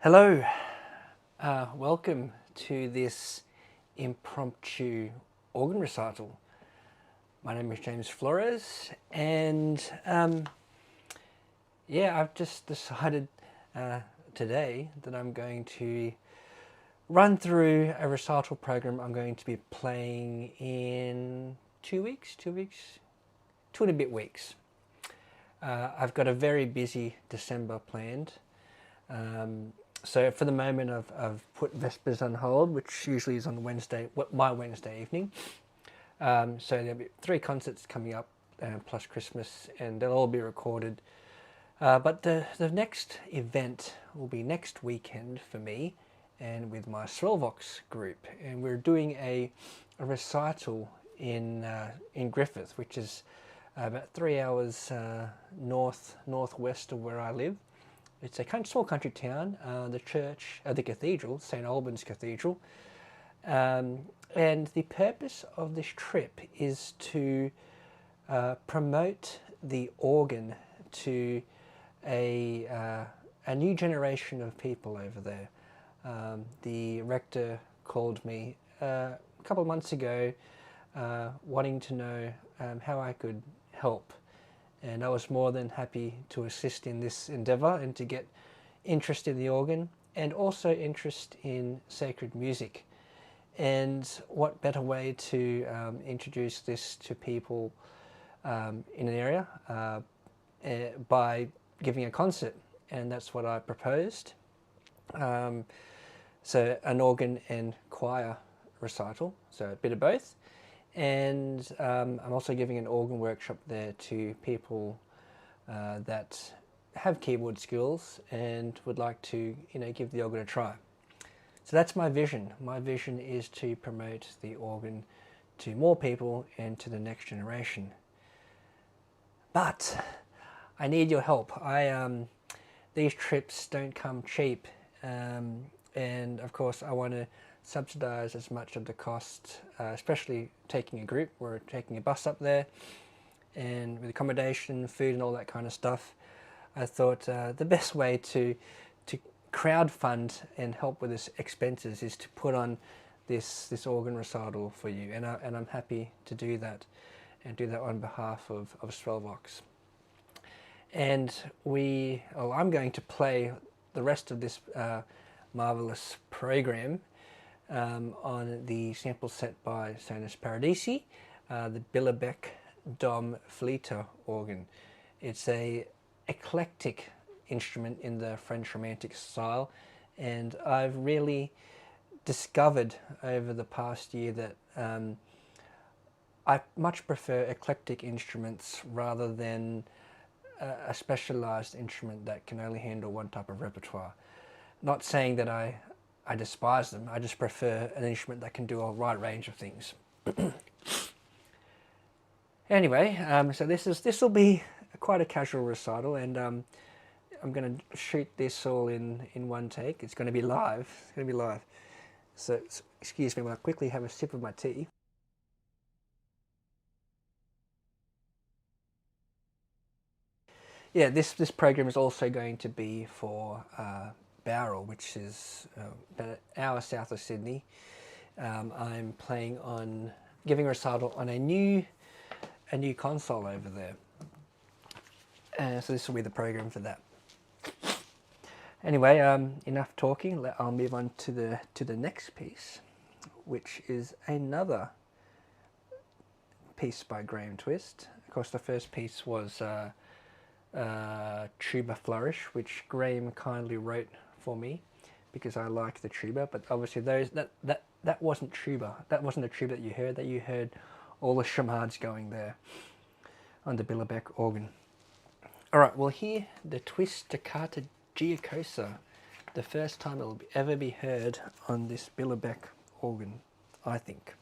Hello, welcome to this impromptu organ recital. My name is James Flores, and yeah, I've just decided today that I'm going to run through a recital program I'm going to be playing in 2 and a bit weeks. I've got a very busy December planned. So for the moment I've put Vespers on hold, which usually is on Wednesday, my Wednesday evening. So there'll be 3 concerts coming up, plus Christmas, and they'll all be recorded. But the next event will be next weekend for me and with my Swell Vox group. And we're doing a recital in Griffith, which is about 3 hours northwest of where I live. It's a small country town. The church, the cathedral, St. Albans Cathedral. And the purpose of this trip is to promote the organ to a new generation of people over there. The rector called me a couple of months ago wanting to know how I could help. And I was more than happy to assist in this endeavour and to get interest in the organ and also interest in sacred music. And what better way to introduce this to people in an area by giving a concert, and that's what I proposed. So an organ and choir recital, so a bit of both. And I'm also giving an organ workshop there to people that have keyboard skills and would like to, give the organ a try. So that's my vision. My vision is to promote the organ to more people and to the next generation. But I need your help. These trips don't come cheap, and of course I want to subsidise as much of the cost, especially taking a group. We're taking a bus up there, and with accommodation, food and all that kind of stuff. I thought the best way to crowdfund and help with this expenses is to put on this organ recital for you, and I'm happy to do that, and do that on behalf of Swell Vox. And I'm going to play the rest of this marvellous program on the sample set by Sonus Paradisi, the Billebeck Dom Flita organ. It's a eclectic instrument in the French Romantic style, and I've really discovered over the past year that I much prefer eclectic instruments rather than a specialised instrument that can only handle one type of repertoire. Not saying that I despise them, I just prefer an instrument that can do a wide range of things. Anyway, so this will be quite a casual recital, and I'm going to shoot this all in one take. It's going to be live. It's going to be live. So excuse me while I quickly have a sip of my tea. Yeah, this program is also going to be for Bowral, which is about an hour south of Sydney. I'm giving a recital on a new console over there. So this will be the program for that. Anyway, enough talking. I'll move on to the next piece, which is another piece by Graham Twist. Of course, the first piece was Tuba Flourish, which Graham kindly wrote for me because I like the tuba. But obviously, that wasn't tuba. That wasn't the tuba that you heard. That you heard all the chamades going there on the Billebeck organ. All right, we'll hear the Twist Toccata Giocosa, the first time it will ever be heard on this Billebeck organ, I think.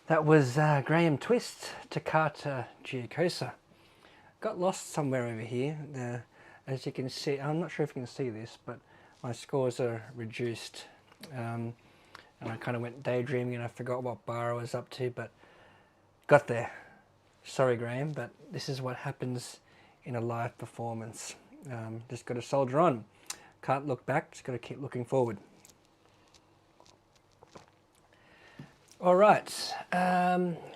That was Graham Twist, Toccata Giocosa. Got lost somewhere over here. As you can see, I'm not sure if you can see this, but my scores are reduced. And I kind of went daydreaming and I forgot what bar I was up to, but got there. Sorry, Graham, but this is what happens in a live performance. Just got to soldier on. Can't look back, just got to keep looking forward. All right,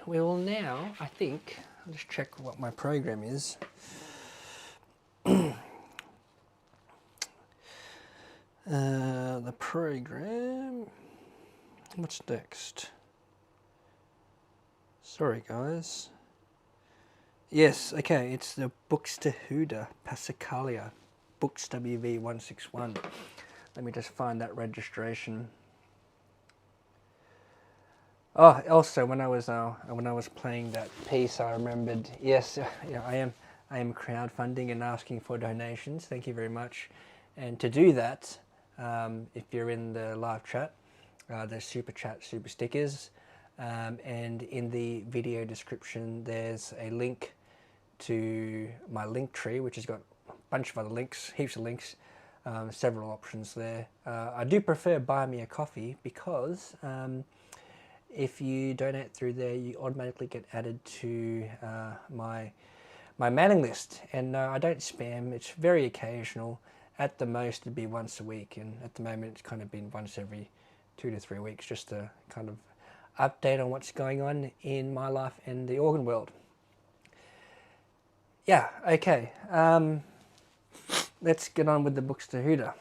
we will now, I think, I'll just check what my program is. The program, what's next? Sorry, guys. Yes, okay, it's the Buxtehude Passacaglia, BuxWV 161. Let me just find that registration. Oh, also when I was playing that piece, I remembered. Yes, yeah, I am crowdfunding and asking for donations. Thank you very much. And to do that, if you're in the live chat, there's super chat, super stickers, and in the video description, there's a link to my link tree, which has got a bunch of other links, heaps of links, several options there. I do prefer Buy Me a Coffee because if you donate through there, you automatically get added to my mailing list. And no, I don't spam. It's very occasional. At the most, it'd be once a week, and at the moment, it's kind of been once every 2 to 3 weeks, just to kind of update on what's going on in my life and the organ world. Yeah, okay. Let's get on with the Buxtehude.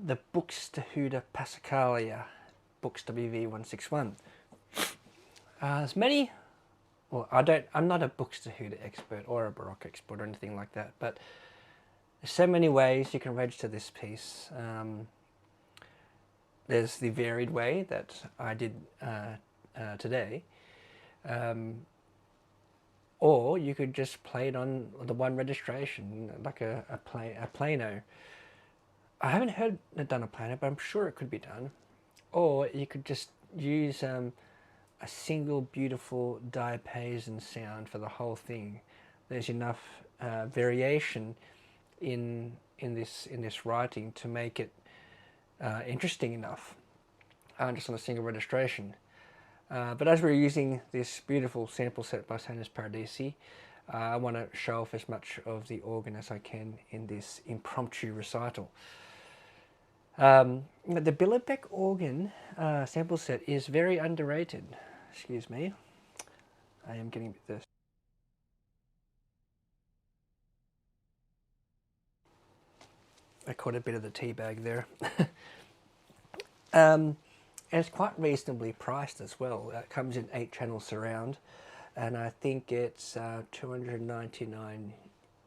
the Buxtehude Passacaglia, BuxWV 161. There's many. Well, I'm not a Buxtehude expert or a Baroque expert or anything like that, but there's so many ways you can register this piece. There's the varied way that I did today, or you could just play it on the one registration, like a plano. I haven't heard it done a plano, but I'm sure it could be done. Or you could just use a single beautiful diapason sound for the whole thing. There's enough variation in this writing to make it interesting enough, just on a single registration. But as we're using this beautiful sample set by Sanus Paradisi, I want to show off as much of the organ as I can in this impromptu recital. The Billebeck organ sample set is very underrated. Excuse me, I am getting this. I caught a bit of the tea bag there. And it's quite reasonably priced as well. It comes in 8-channel surround, and I think it's 299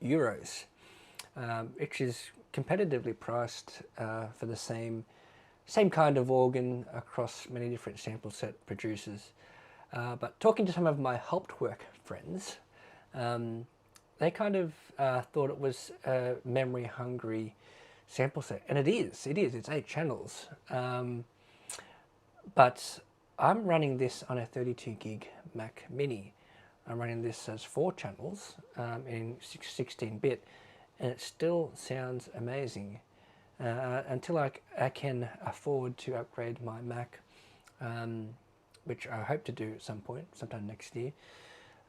euros, which is competitively priced for the same kind of organ across many different sample set producers. But talking to some of my Hauptwerk friends, they kind of thought it was a memory-hungry sample set, and it is. It's 8 channels. But I'm running this on a 32 gig Mac Mini. I'm running this as 4 channels in 16-bit, and it still sounds amazing. Until I can afford to upgrade my Mac, which I hope to do at some point, sometime next year.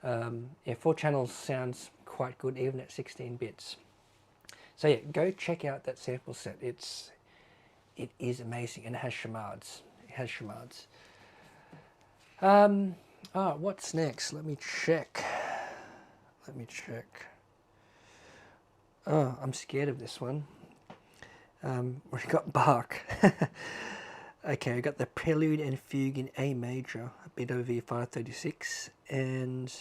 Yeah, 4 channels sounds quite good even at 16 bits. So yeah, go check out that sample set. It is amazing, and it has chamades. What's next? Let me check. Oh, I'm scared of this one. We've got Bach. Okay, we got the Prelude and Fugue in A major, BuxWV 536, and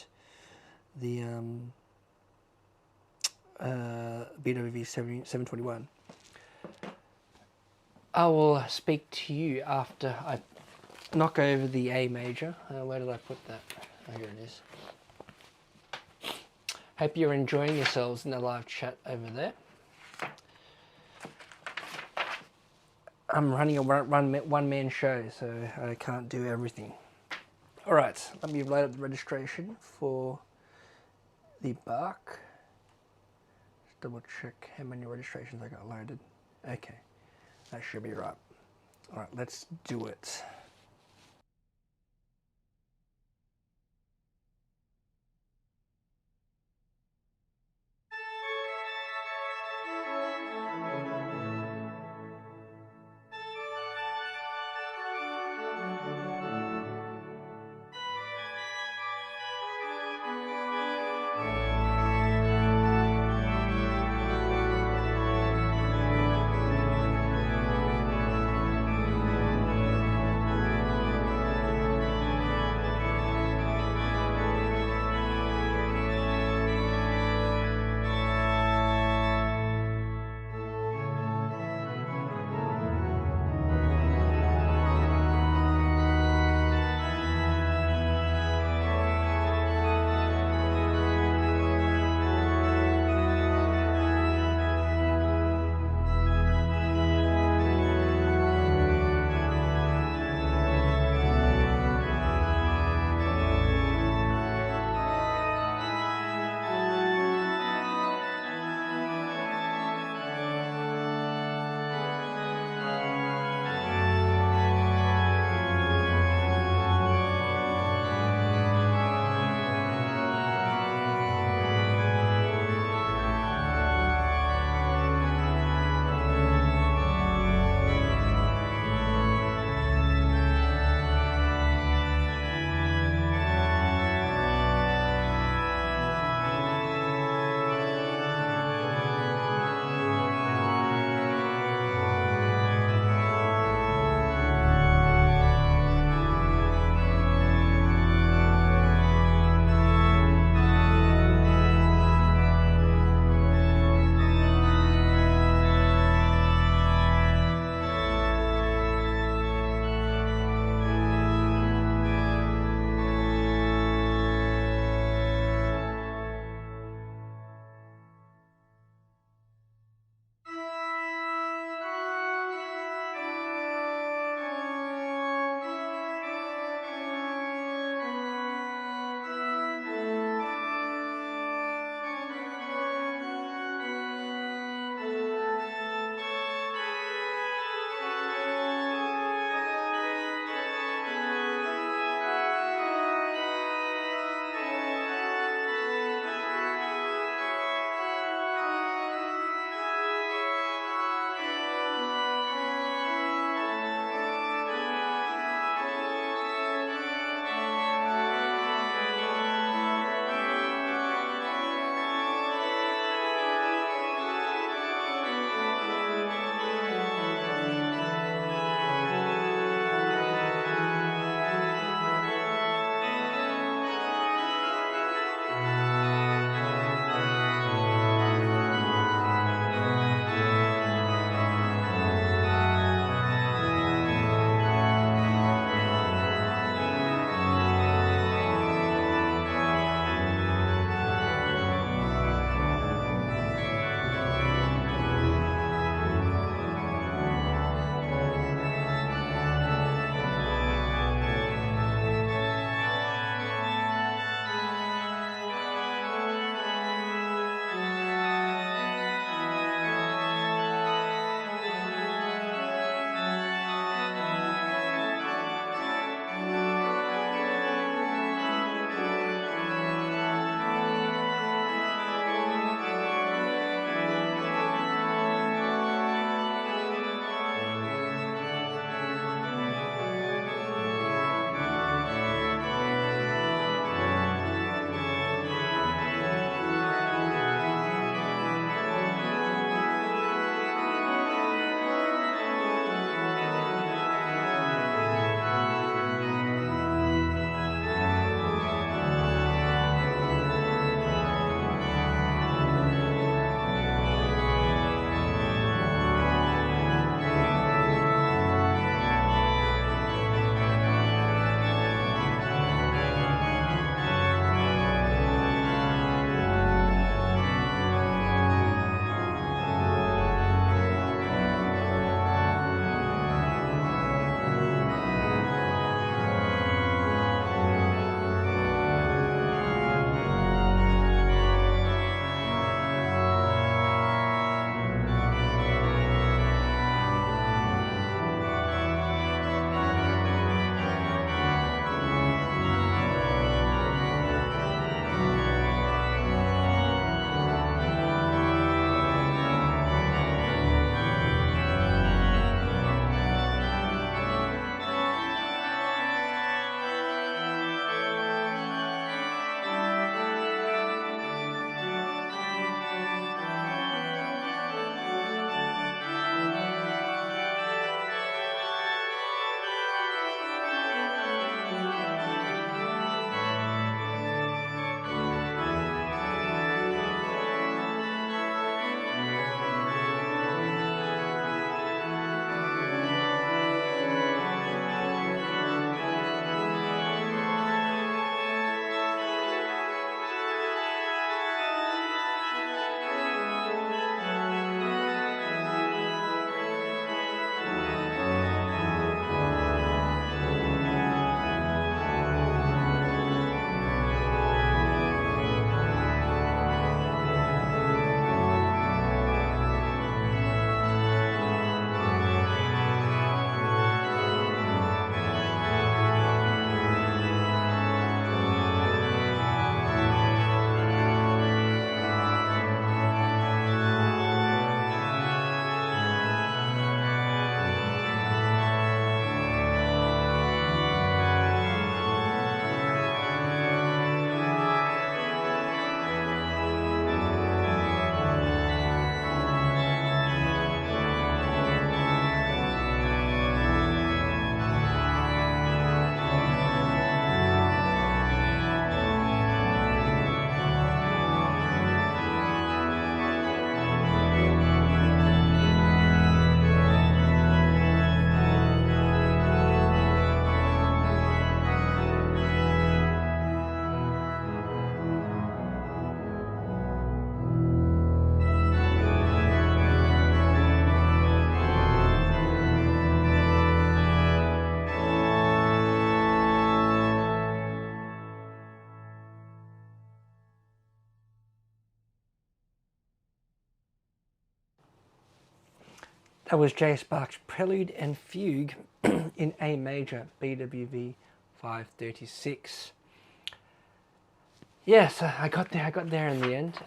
the BuxWV 721. I will speak to you after I knock over the A major. Where did I put that? Oh, here it is. Hope you're enjoying yourselves in the live chat over there. I'm running a one-man show, so I can't do everything. All right, let me load up the registration for the Bach. Just double check how many registrations I got loaded. Okay, that should be right. All right, let's do it. That was J.S. Bach's Prelude and Fugue in A major, BWV 536. Yes, I got there in the end.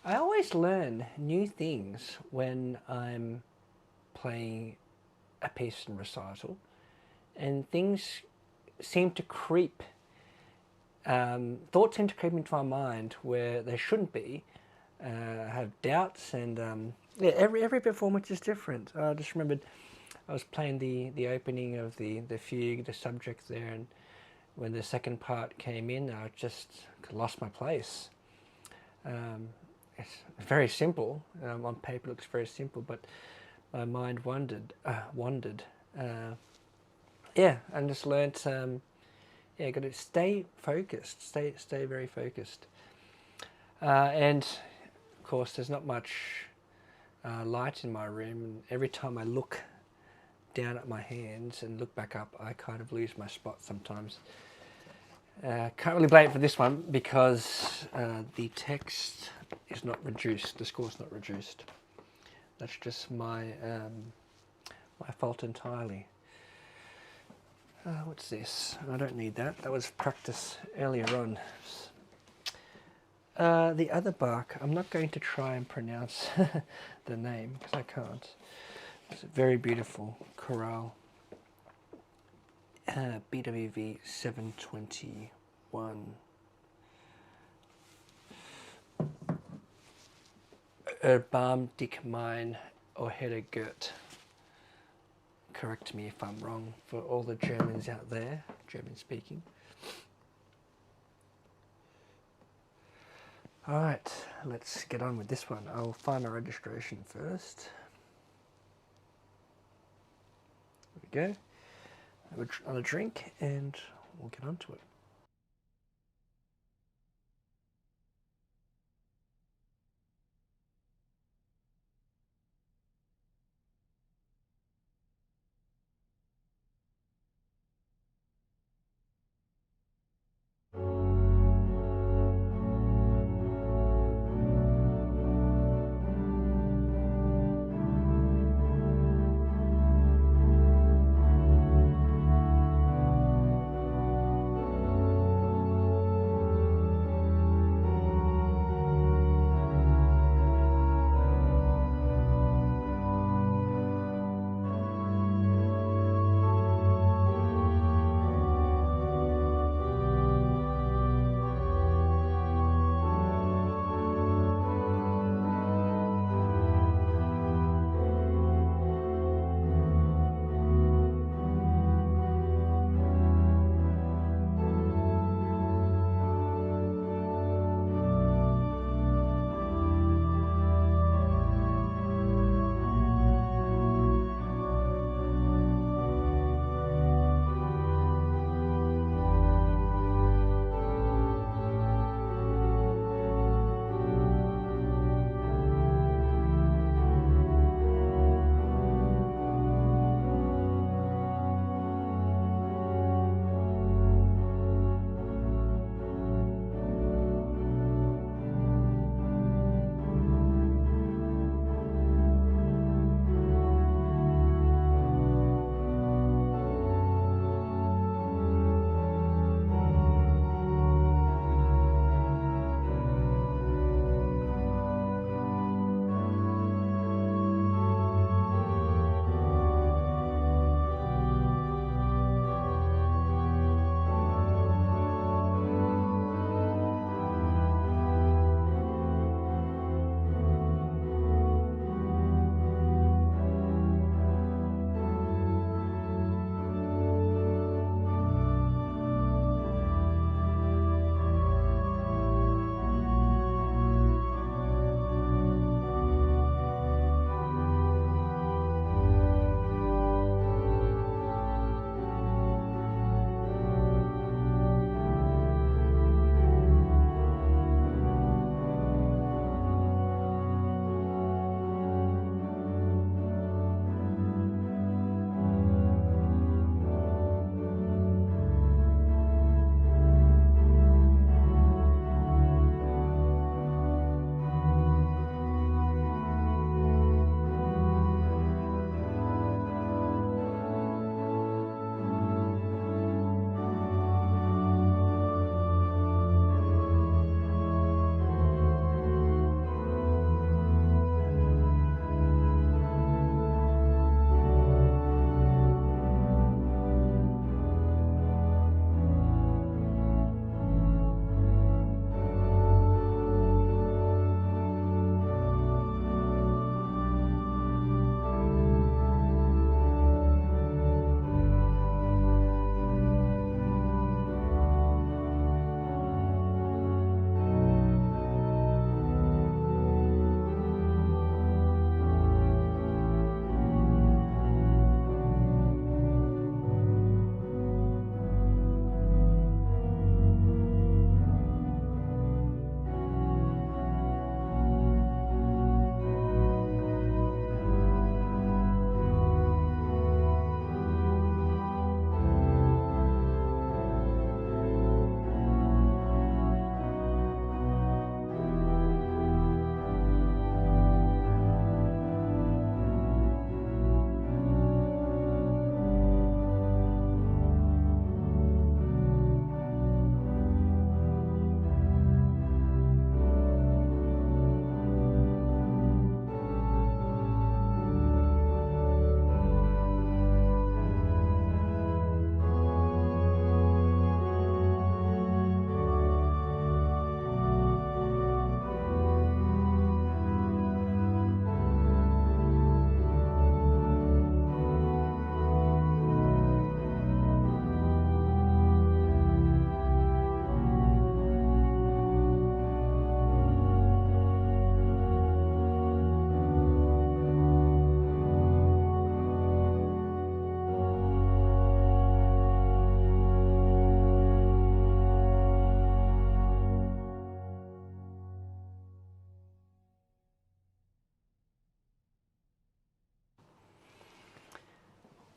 I always learn new things when I'm playing a piece in recital, and things seem to creep, thoughts seem to creep into my mind where they shouldn't be. I have doubts, and yeah, every performance is different. I just remembered I was playing the opening of the fugue, the subject there, and when the second part came in, I just lost my place. It's very simple. On paper, it looks very simple, but my mind wandered. Yeah, and just learnt. Yeah, got to stay focused. Stay very focused. And of course, there's not much light in my room, and every time I look down at my hands and look back up, I kind of lose my spot sometimes. Can't really blame it for this one because the text is not reduced, the score's not reduced. That's just my my fault entirely. What's this? I don't need that. That was practice earlier on. The other Bach, I'm not going to try and pronounce the name because I can't. It's a very beautiful chorale. BWV 721. Erbarm, dich, or Herre Gott. Correct me if I'm wrong for all the Germans out there, German speaking. Alright, let's get on with this one. I'll find my registration first. There we go. Have a drink and we'll get on to it.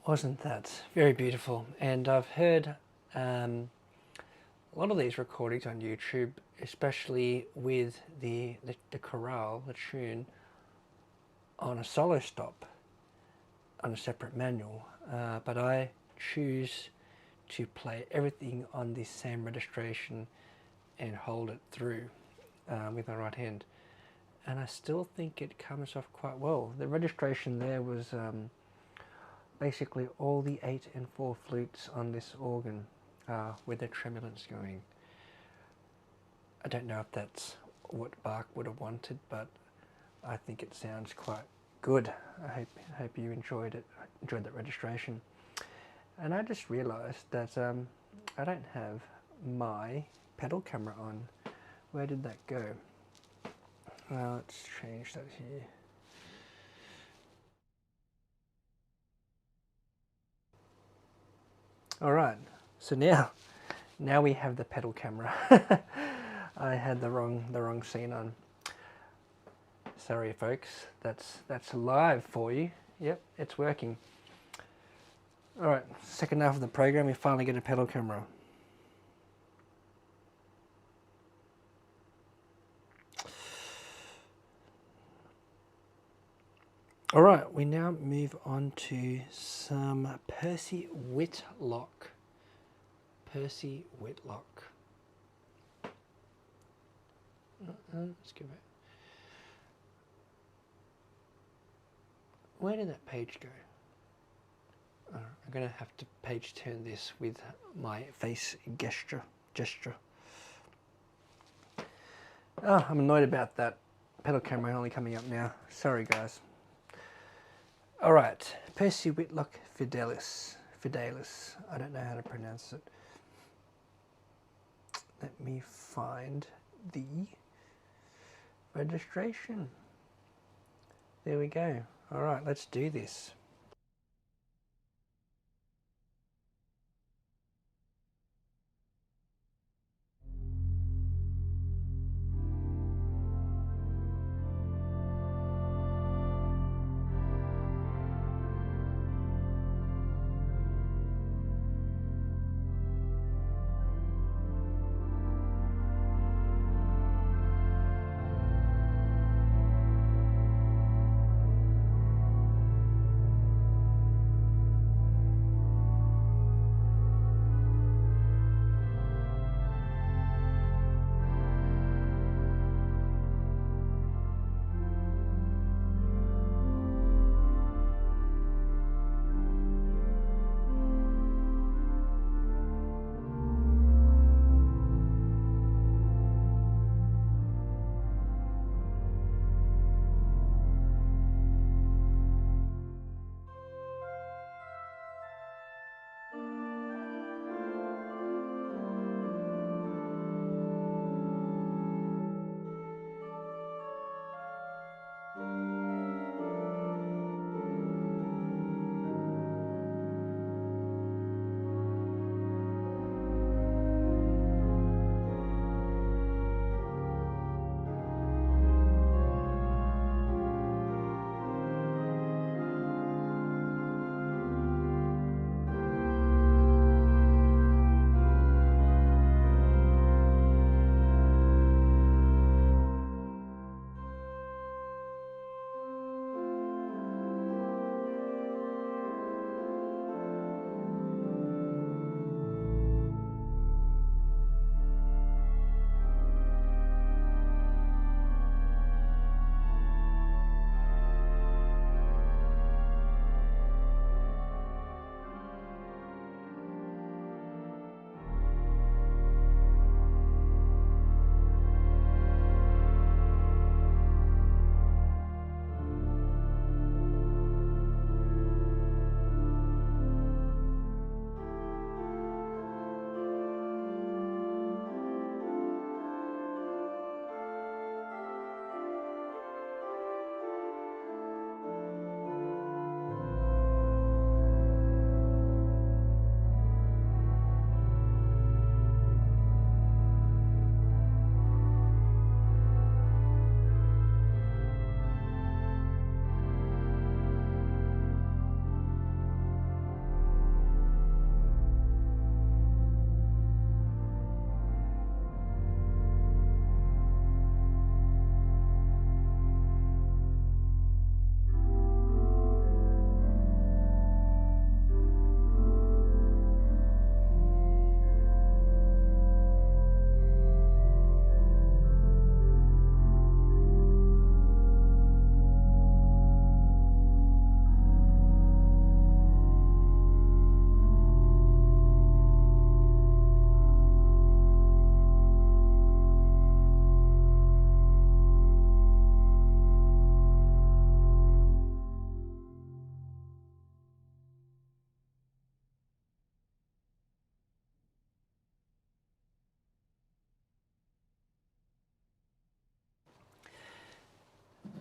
Wasn't that very beautiful? And I've heard a lot of these recordings on YouTube, especially with the chorale, the tune, on a solo stop, on a separate manual. But I choose to play everything on this same registration and hold it through with my right hand. And I still think it comes off quite well. The registration there was basically all the 8 and 4 flutes on this organ with the tremulants going. I don't know if that's what Bach would have wanted, but I think it sounds quite good. I hope you enjoyed that registration. And I just realized that I don't have my pedal camera on. Where did that go? Let's change that here. Alright, so now we have the pedal camera. I had the wrong scene on. Sorry folks, that's live for you. Yep, it's working. Alright, second half of the program, we finally get a pedal camera. Alright, we now move on to some Percy Whitlock. Percy Whitlock. Let's give it. Where did that page go? I'm going to have to page turn this with my face gesture. Oh, I'm annoyed about that pedal camera only coming up now. Sorry guys. Alright, Percy Whitlock Fidelis. I don't know how to pronounce it. Let me find the registration. There we go. Alright, let's do this.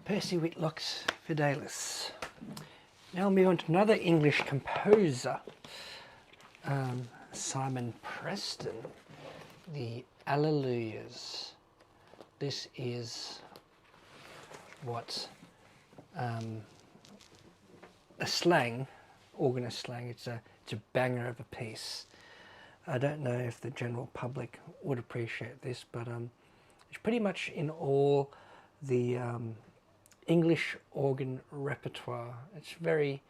Percy Whitlock's Fidelis. Now I'll move on to another English composer, Simon Preston, the Alleluyas. This is what a slang, organist slang. It's a banger of a piece. I don't know if the general public would appreciate this, but it's pretty much in all the English organ repertoire. It's very,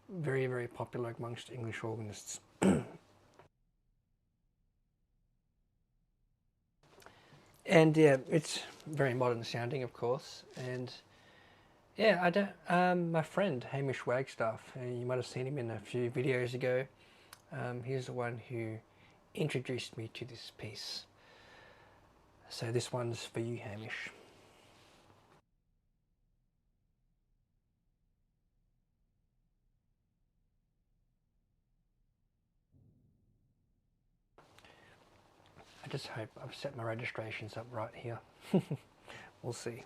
very, very popular amongst English organists. And yeah, it's very modern sounding, of course. And yeah, I don't. My friend Hamish Wagstaff, you might have seen him in a few videos ago. He's the one who introduced me to this piece. So this one's for you, Hamish. I just hope I've set my registrations up right here. We'll see.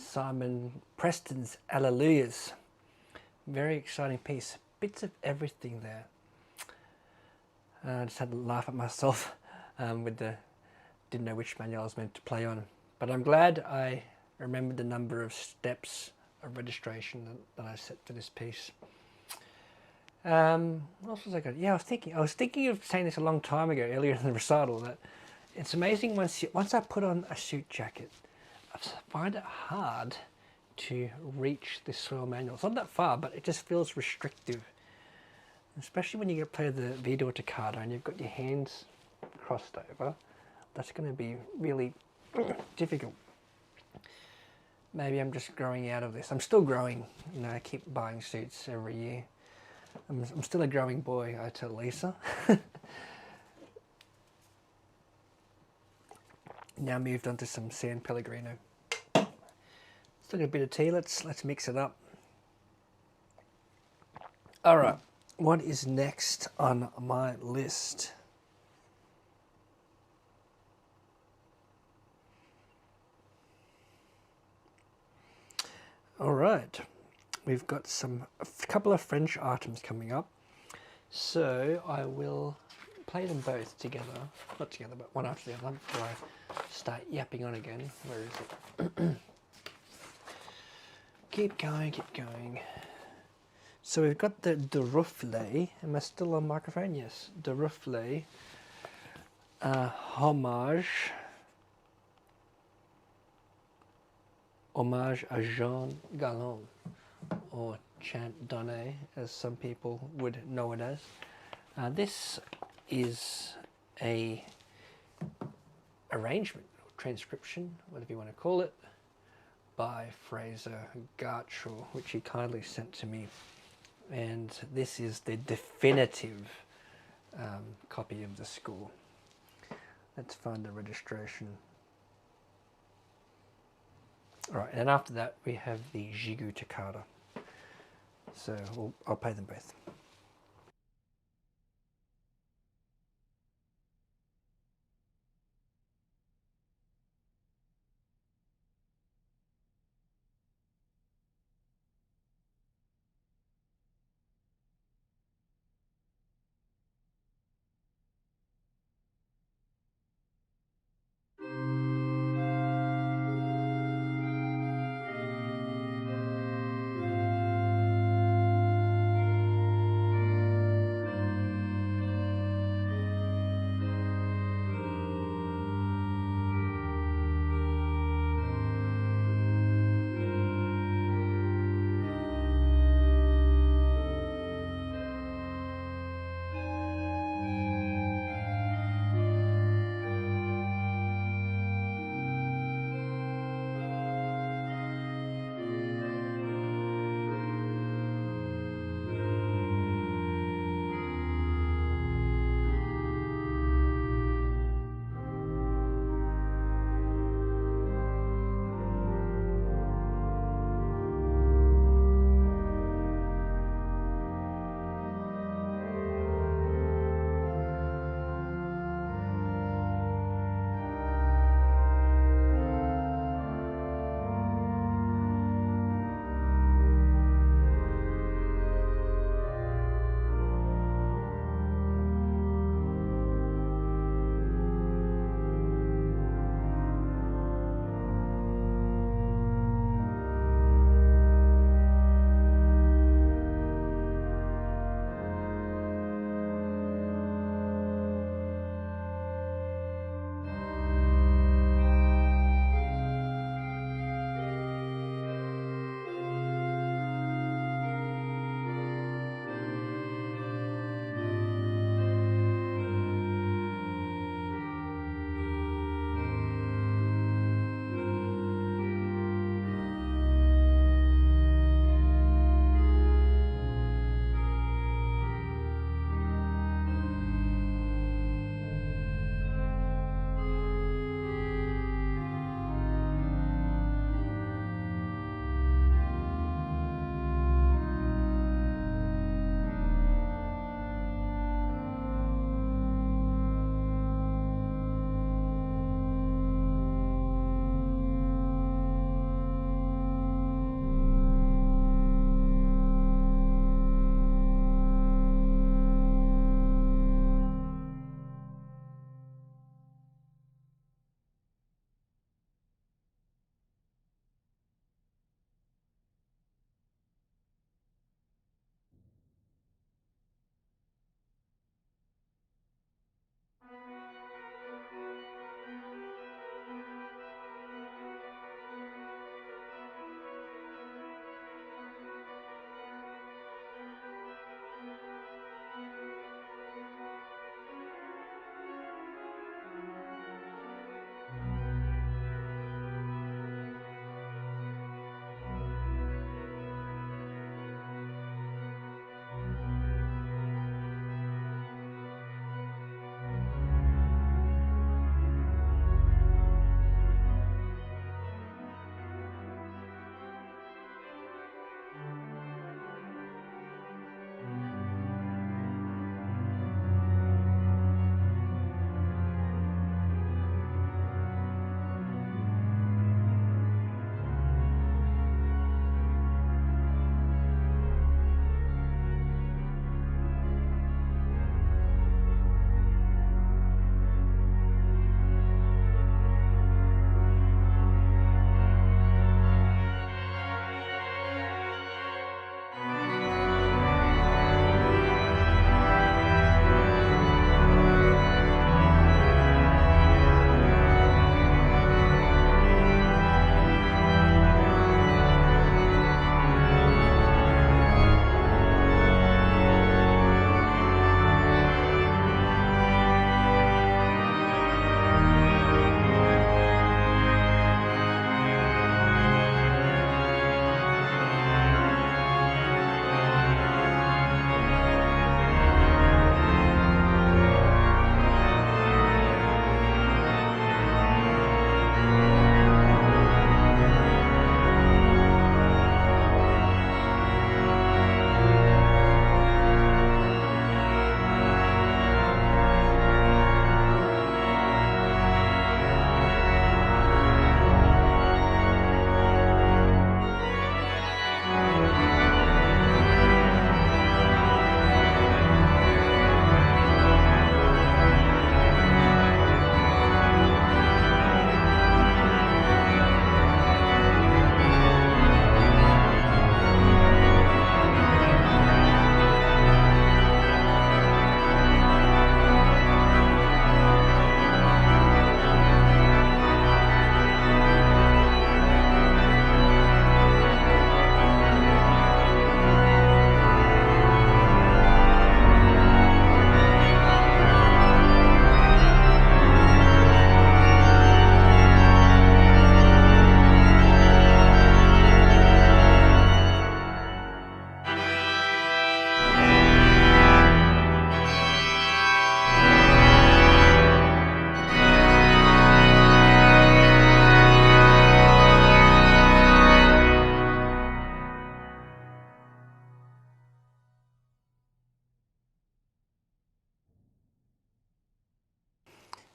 Simon Preston's Alleluyas. Very exciting piece. Bits of everything there. I just had to laugh at myself didn't know which manual I was meant to play on. But I'm glad I remembered the number of steps of registration that I set for this piece. What else was I got? Yeah, I was thinking of saying this a long time ago, earlier in the recital, that it's amazing once I put on a suit jacket, I find it hard to reach this swell manual. It's not that far, but it just feels restrictive. Especially when you get play the V-dur toccata and you've got your hands crossed over. That's going to be really difficult. Maybe I'm just growing out of this. I'm still growing. You know, I keep buying suits every year. I'm still a growing boy, I tell Lisa. Now moved on to some San Pellegrino. Still got a bit of tea. Let's mix it up. All right. What is next on my list? All right, we've got a couple of French items coming up, so I will play them both together, not together, but one after the other before I start yapping on again. Where is it? Keep going, keep going. So we've got the Durufle. Am I still on microphone? Yes, Durufle. Hommage. Hommage à Jean Galland, or Chant Donné, as some people would know it as. This is a arrangement, transcription, whatever you want to call it, by Fraser Gartshore, which he kindly sent to me. And this is the definitive copy of the score. Let's find the registration. All right, and after that we have the Gigout toccata. So I'll play them both.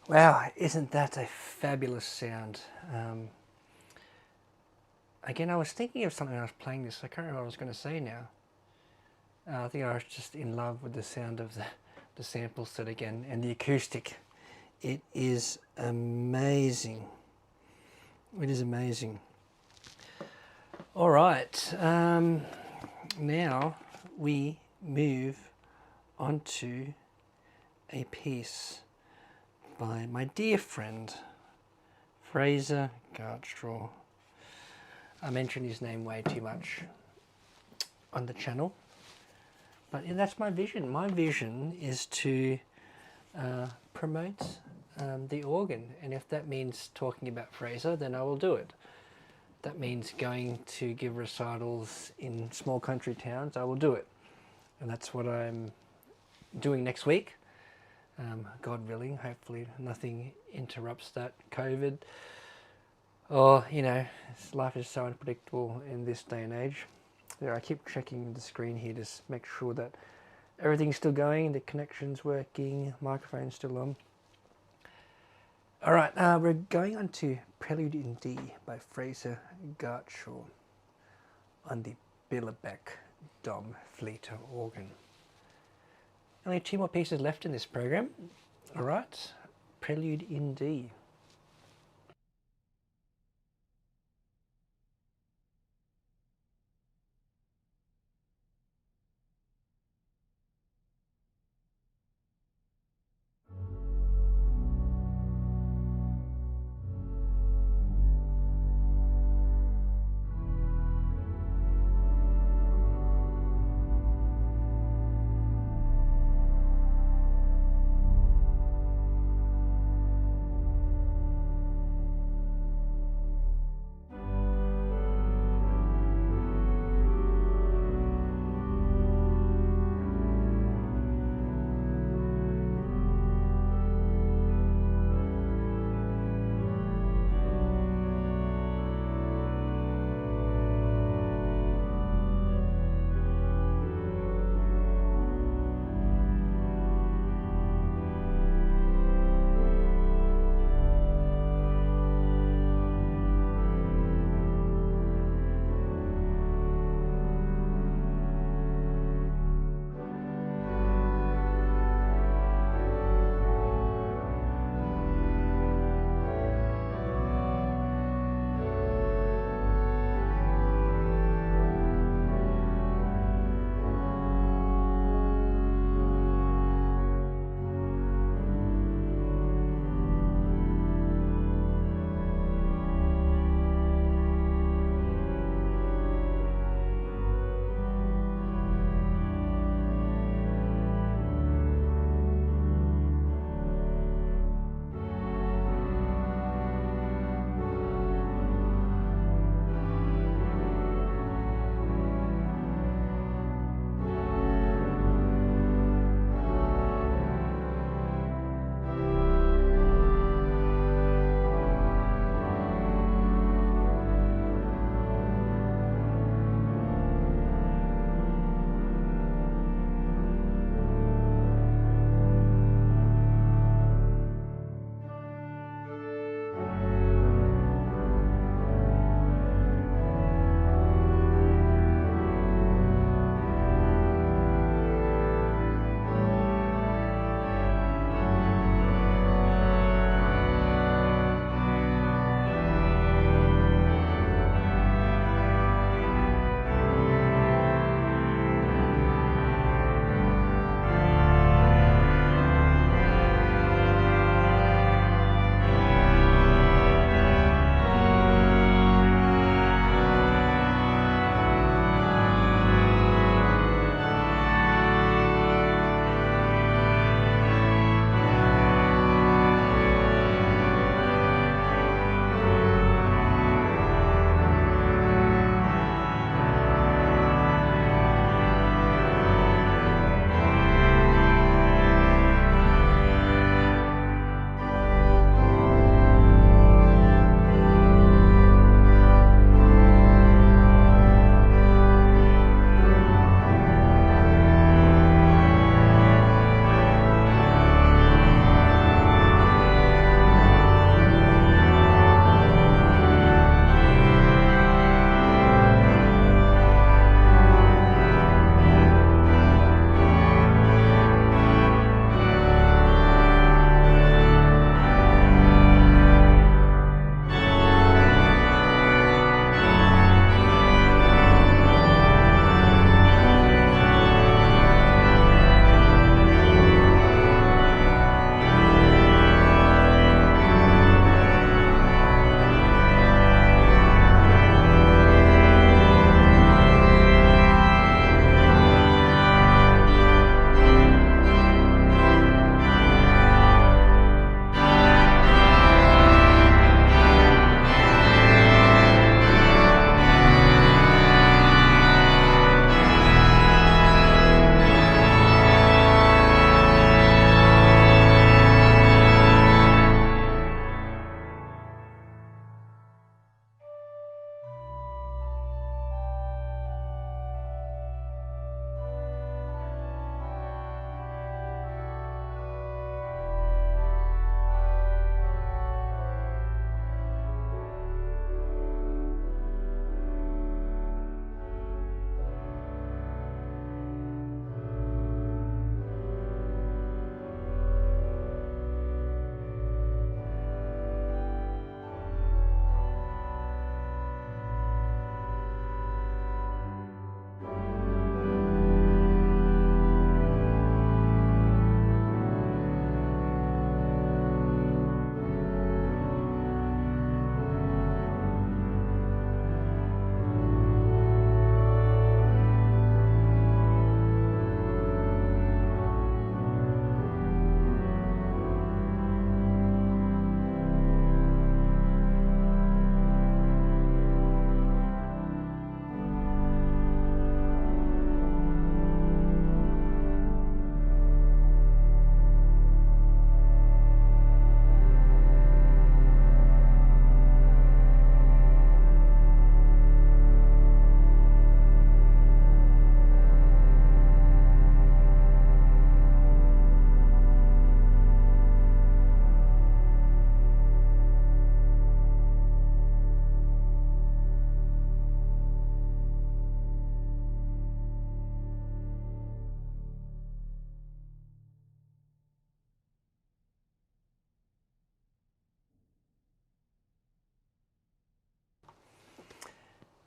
Wow, isn't that a fabulous sound? Again, I was thinking of something when I was playing this. I can't remember what I was going to say now. I think I was just in love with the sound of the sample set again, and the acoustic. It is amazing. It is amazing. All right, now we move on to a piece by my dear friend, Fraser Gartshore. I mention his name way too much on the channel, but yeah, that's my vision. My vision is to promote the organ, and if that means talking about Fraser, then I will do it. That means going to give recitals in small country towns, I will do it. And that's what I'm doing next week. God willing, hopefully nothing interrupts that. COVID, or, you know, life is so unpredictable in this day and age. There, I keep checking the screen here to make sure that everything's still going, the connection's working, microphone's still on. All right, we're going on to Prelude in D by Fraser Gartshore on the Billebeck Dom Fleeter organ. Only 2 more pieces left in this program. All right, Prelude in D.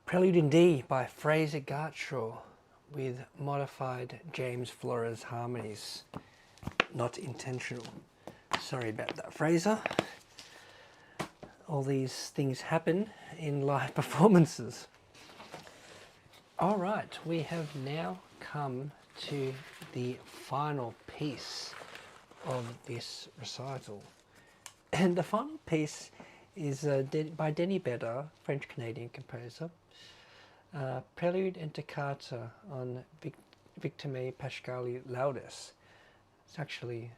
Prelude in D by Fraser Gartshore with modified James Flores harmonies. Not intentional. Sorry about that, Fraser. All these things happen in live performances. All right, we have now come to the final piece of this recital. And the final piece is by Denis Bédard, French-Canadian composer. Prelude and Toccata on Victimae, Paschali, Laudes. It's actually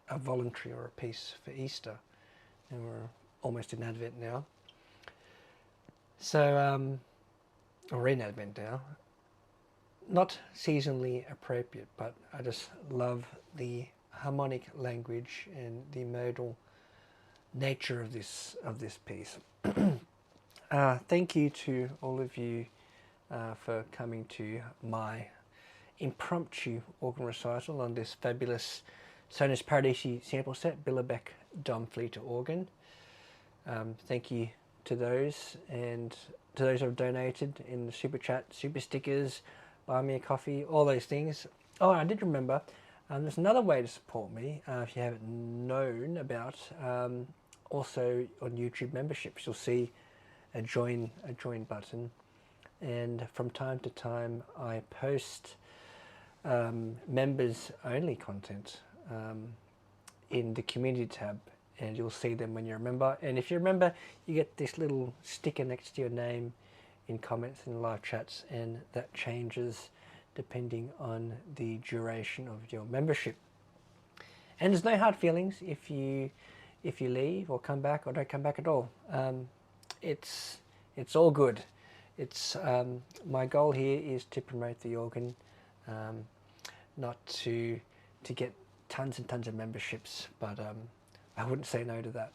a voluntary or a piece for Easter, and we're almost in Advent now. So, or in Advent now. Not seasonally appropriate, but I just love the harmonic language and the modal nature of this piece. Thank you to all of you for coming to my impromptu organ recital on this fabulous Sonus Paradisi sample set, Billebeck Dom Flöte organ. Thank you to those, and to those who have donated in the super chat, super stickers, buy me a coffee, all those things. Oh, I did remember, there's another way to support me if you haven't known about. Also on YouTube memberships, you'll see a join button, and from time to time I post members only content in the community tab, and you'll see them when you're a member. And if you're a member, you get this little sticker next to your name in comments and live chats, and that changes depending on the duration of your membership. And there's no hard feelings if you leave or come back or don't come back at all. It's all good. It's my goal here is to promote the organ, not to get tons and tons of memberships, but I wouldn't say no to that.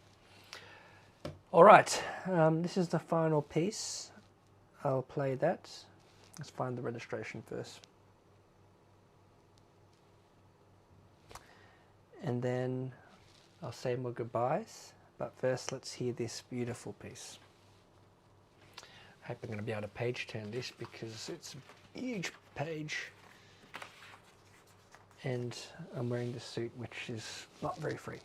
All right, this is the final piece. I'll play that. Let's find the registration first. And then I'll say more goodbyes, but first let's hear this beautiful piece. I hope I'm going to be able to page turn this because it's a huge page, and I'm wearing this suit which is not very free.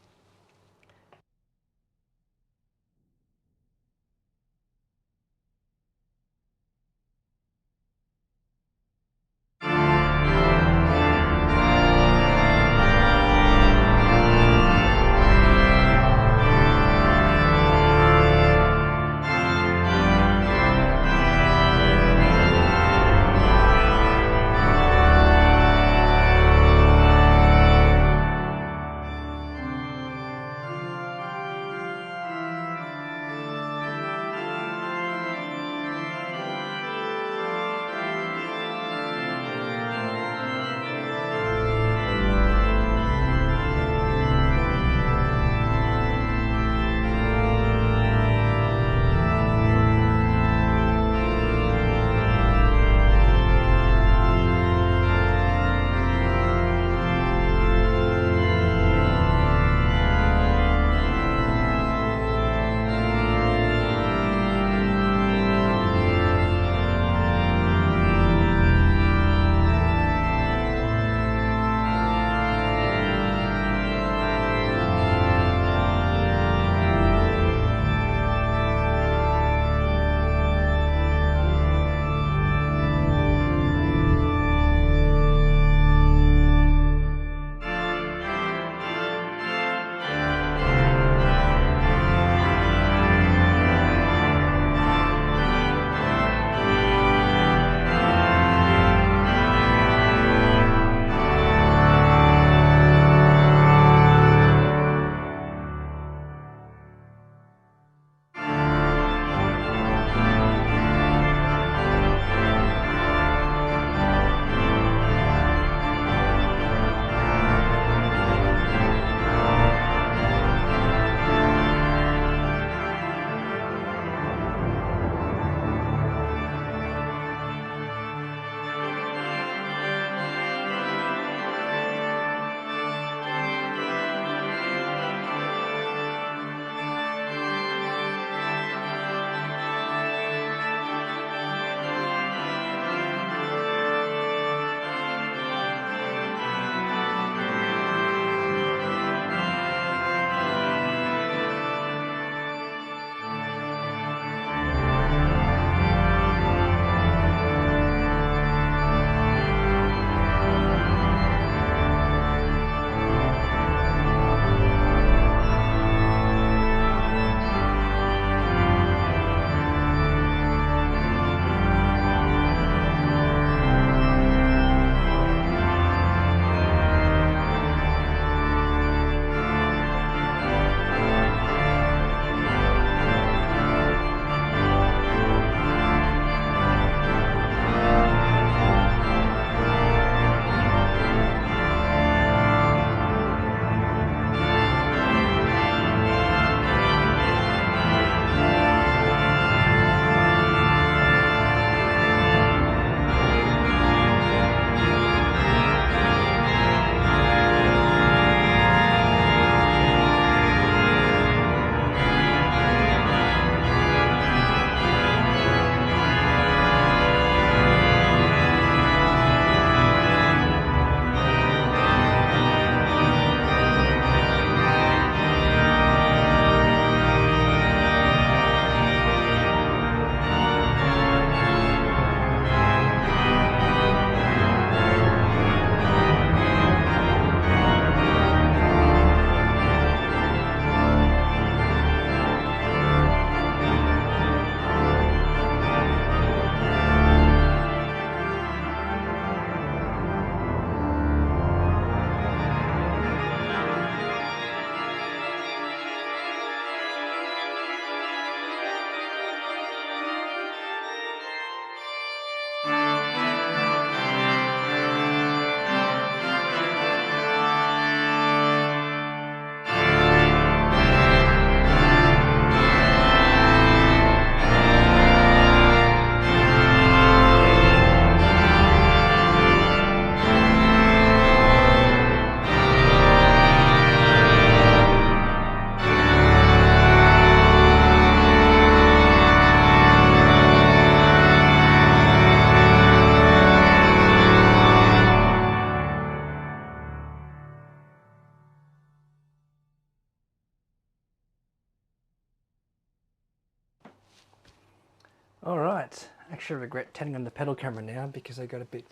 Alright, actually I regret turning on the pedal camera now because I got a bit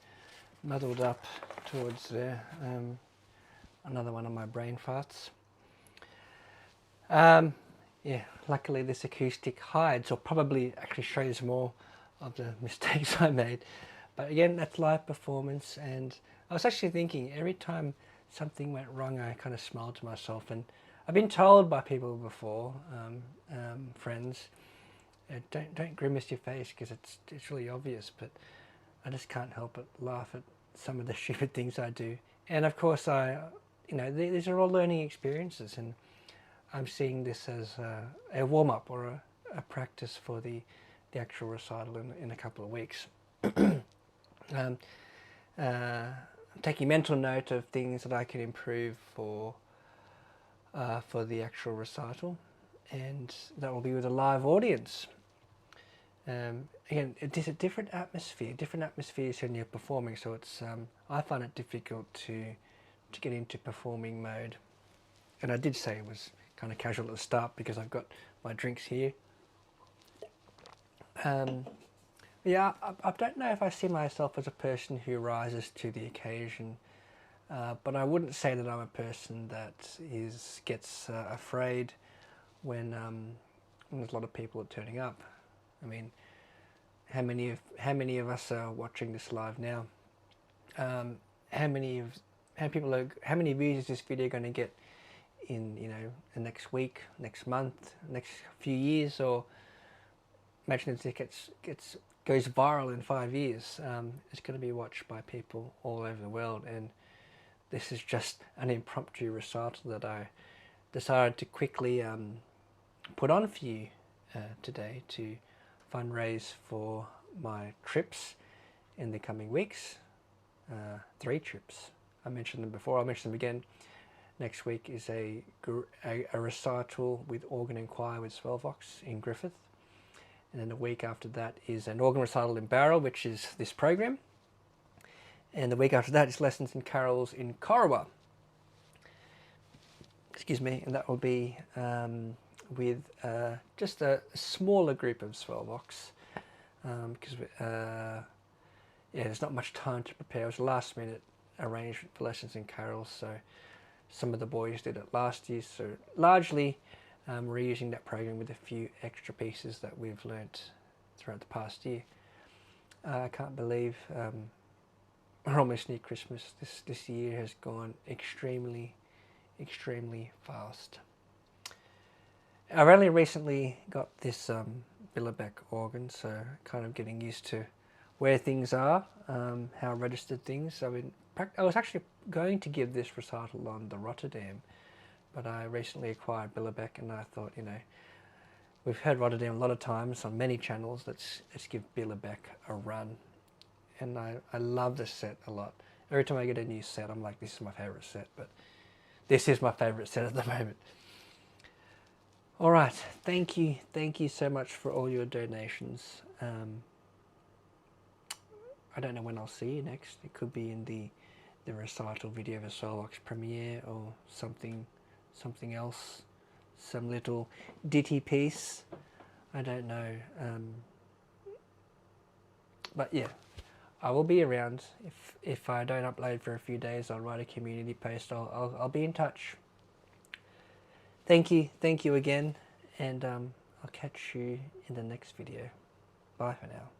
muddled up towards there. Another one of my brain farts. Yeah, luckily this acoustic hides, or probably actually shows more of the mistakes I made. But again, that's live performance, and I was actually thinking every time something went wrong I kind of smiled to myself. And I've been told by people before, friends, don't grimace your face because it's really obvious, but I just can't help but laugh at some of the stupid things I do. And of course these are all learning experiences, and I'm seeing this as a warm-up or a practice for the actual recital in a couple of weeks. I'm taking mental note of things that I can improve for the actual recital, and that will be with a live audience. Again, it is a different atmospheres when you're performing, so it's I find it difficult to get into performing mode. And I did say it was kind of casual at the start because I've got my drinks here. Yeah, I don't know if I see myself as a person who rises to the occasion, but I wouldn't say that I'm a person that gets afraid when there's a lot of people are turning up. I mean, how many of us are watching this live now? How many views is this video going to get in the next week, next month, next few years? Or imagine if it goes viral in 5 years. It's going to be watched by people all over the world, and this is just an impromptu recital that I decided to quickly put on for you today to fundraise for my trips in the coming weeks. 3 trips. I mentioned them before, I'll mention them again. Next week is a recital with organ and choir with Swell Vox in Griffith. And then the week after that is an organ recital in Barrow, which is this program. And the week after that is lessons and carols in Corowa. Excuse me, and that will be with just a smaller group of Swell Vox, because yeah, there's not much time to prepare. It was a last minute arrangement for lessons and carols, so some of the boys did it last year, so largely reusing that program with a few extra pieces that we've learnt throughout the past year. I can't believe we're almost near Christmas. This year has gone extremely fast. I've only recently got this Billerbeck organ, so kind of getting used to where things are, how registered things. I was actually going to give this recital on the Rotterdam, but I recently acquired Billerbeck, and I thought, we've heard Rotterdam a lot of times on many channels. Let's give Billerbeck a run. And I love this set a lot. Every time I get a new set, I'm like, this is my favourite set, but this is my favourite set at the moment. All right, thank you so much for all your donations. I don't know when I'll see you next. It could be in the recital video of a Swell Vox premiere or something else, some little ditty piece. I don't know. But yeah, I will be around. If I don't upload for a few days, I'll write a community post. I'll be in touch. Thank you again, and I'll catch you in the next video. Bye for now.